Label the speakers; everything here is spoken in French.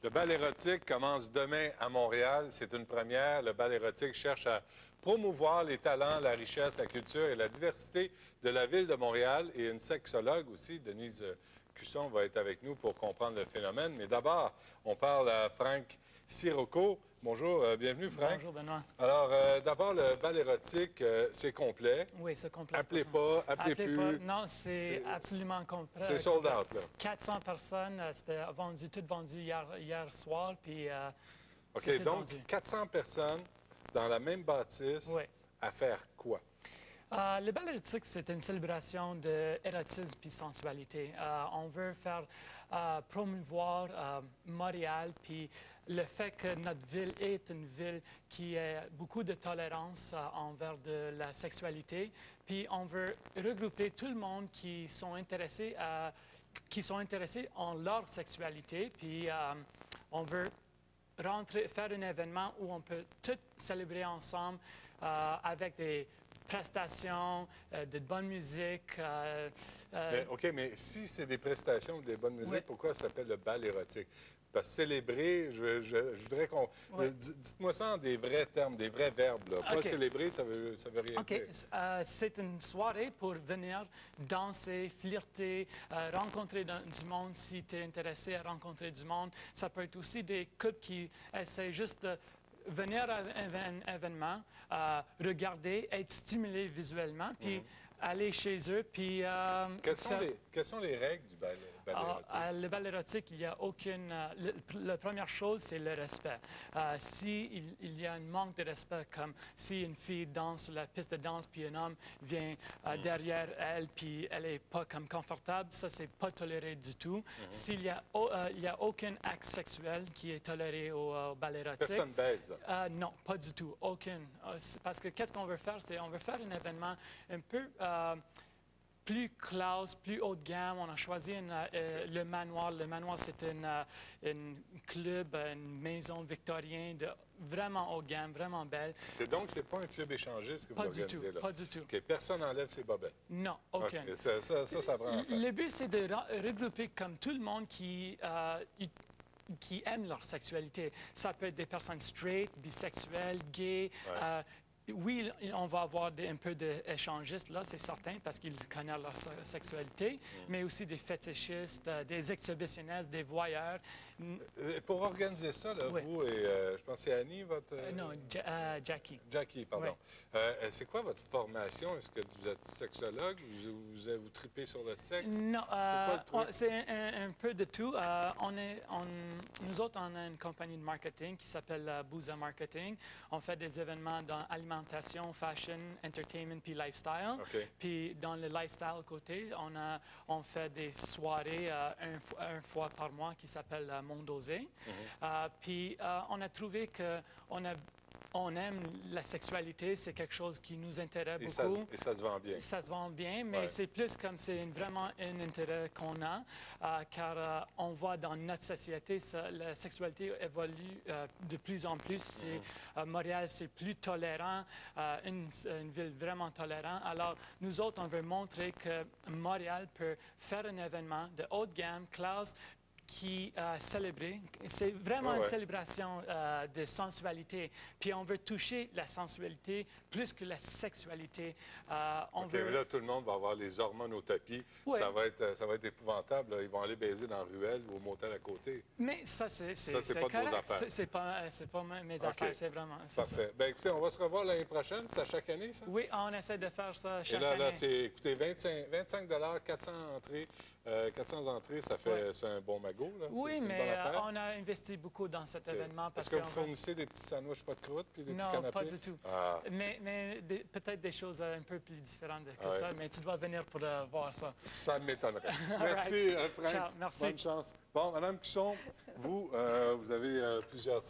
Speaker 1: Le bal érotique commence demain à Montréal. C'est une première. Le bal érotique cherche à promouvoir les talents, la richesse, la culture et la diversité de la ville de Montréal. Et une sexologue aussi, Denise Cusson, va être avec nous pour comprendre le phénomène. Mais d'abord, on parle à Frank Sirocco. Bonjour, bienvenue Frank.
Speaker 2: Bonjour Benoît.
Speaker 1: Alors, d'abord, le bal érotique, c'est complet.
Speaker 2: Oui, c'est complet.
Speaker 1: Appelez pas, appelez plus.
Speaker 2: Pas. Non, c'est absolument complet.
Speaker 1: C'est sold out, là.
Speaker 2: 400 personnes, c'était vendu, tout vendu hier soir, puis
Speaker 1: OK, donc 400 personnes dans la même bâtisse,
Speaker 2: oui.
Speaker 1: À faire quoi?
Speaker 2: Le bal érotique, c'est une célébration d'érotisme puis sensualité. On veut faire promouvoir Montréal, puis le fait que notre ville est une ville qui a beaucoup de tolérance envers de la sexualité. Puis on veut regrouper tout le monde qui sont intéressés en leur sexualité. Puis on veut faire un événement où on peut tout célébrer ensemble avec des prestations, de bonne musique.
Speaker 1: Mais si c'est des prestations ou des bonnes musiques,
Speaker 2: oui.
Speaker 1: Pourquoi ça s'appelle le bal érotique? Parce que célébrer, je voudrais qu'on...
Speaker 2: Oui.
Speaker 1: Dites-moi ça en des vrais termes, des vrais verbes. Là. Pas
Speaker 2: OK.
Speaker 1: célébrer, ça veut rien dire.
Speaker 2: C'est une soirée pour venir danser, flirter, rencontrer du monde si tu es intéressé à rencontrer du monde. Ça peut être aussi des couples qui essaient juste de venir à un événement, regarder, être stimulé visuellement, puis aller chez eux, puis...
Speaker 1: Quelles sont les règles du bal érotique?
Speaker 2: Le bal érotique, il n'y a aucune... La première chose, c'est le respect. S'il y a un manque de respect, comme si une fille danse sur la piste de danse, puis un homme vient derrière elle, puis elle n'est pas comme confortable, ça, c'est pas toléré du tout. S'il y a aucun acte sexuel qui est toléré au bal érotique...
Speaker 1: Personne baise?
Speaker 2: Non, pas du tout, aucune. Parce que qu'est-ce qu'on veut faire, c'est on veut faire un événement un peu... plus classe, plus haut de gamme. On a choisi le manoir. Le manoir, c'est un club, une maison victorienne de vraiment haut de gamme, vraiment belle.
Speaker 1: Et donc, c'est pas un club échangiste que vous organisez là?
Speaker 2: Pas du tout.
Speaker 1: OK, personne n'enlève ses bobettes?
Speaker 2: Non, aucun.
Speaker 1: Okay. Ça prend en fait.
Speaker 2: Le but, c'est de regrouper comme tout le monde qui aime leur sexualité. Ça peut être des personnes straight, bisexuelles, gays.
Speaker 1: Ouais.
Speaker 2: Oui, on va avoir un peu d'échangistes, là, c'est certain, parce qu'ils connaissent leur sexualité, mais aussi des fétichistes, des exhibitionnistes, des voyeurs.
Speaker 1: Pour organiser ça, là,
Speaker 2: oui.
Speaker 1: Vous et je pense que c'est Annie, votre...
Speaker 2: Non, Jackie.
Speaker 1: Jackie, pardon.
Speaker 2: Oui.
Speaker 1: C'est quoi votre formation? Est-ce que vous êtes sexologue? Vous tripez sur le sexe?
Speaker 2: Non,
Speaker 1: c'est
Speaker 2: un peu de tout. Nous autres, on a une compagnie de marketing qui s'appelle Booza Marketing. On fait des événements dans alimentation, fashion, entertainment puis lifestyle.
Speaker 1: Okay.
Speaker 2: Puis dans le lifestyle côté, on fait des soirées une fois par mois qui s'appelle Monde Osé. Puis on a trouvé que on aime la sexualité, c'est quelque chose qui nous intéresse beaucoup.
Speaker 1: Et ça se vend bien.
Speaker 2: Ça se vend bien, mais c'est plus comme c'est vraiment un intérêt qu'on a, car on voit dans notre société, la sexualité évolue de plus en plus. Montréal, c'est plus tolérant, une ville vraiment tolérante. Alors, nous autres, on veut montrer que Montréal peut faire un événement de haute gamme, classe, qui célébrer. C'est vraiment une célébration de sensualité. Puis on veut toucher la sensualité plus que la sexualité.
Speaker 1: Là, tout le monde va avoir les hormones au tapis. Oui. Ça va être épouvantable. Là. Ils vont aller baiser dans la ruelle ou au motel à côté.
Speaker 2: Mais ça, c'est
Speaker 1: pas de vos affaires.
Speaker 2: C'est pas mes affaires, c'est vraiment...
Speaker 1: Parfait. Bien, écoutez, on va se revoir l'année prochaine. C'est à chaque année, ça?
Speaker 2: Oui, on essaie de faire ça chaque
Speaker 1: année.
Speaker 2: Et
Speaker 1: là, c'est, écoutez, 25 400 entrées. 400 entrées, ça fait un bon magot. Là.
Speaker 2: Oui, mais on a investi beaucoup dans cet événement.
Speaker 1: Est-ce que vous fournissez des petits sandwichs pas de croûte puis des petits canapés?
Speaker 2: Non, pas du tout. Mais peut-être des choses un peu plus différentes que ça, mais tu dois venir pour voir ça.
Speaker 1: Ça m'étonnerait. Merci, Frank.
Speaker 2: Ciao, merci.
Speaker 1: Bonne chance. Bon, Mme Cusson, vous avez plusieurs titres.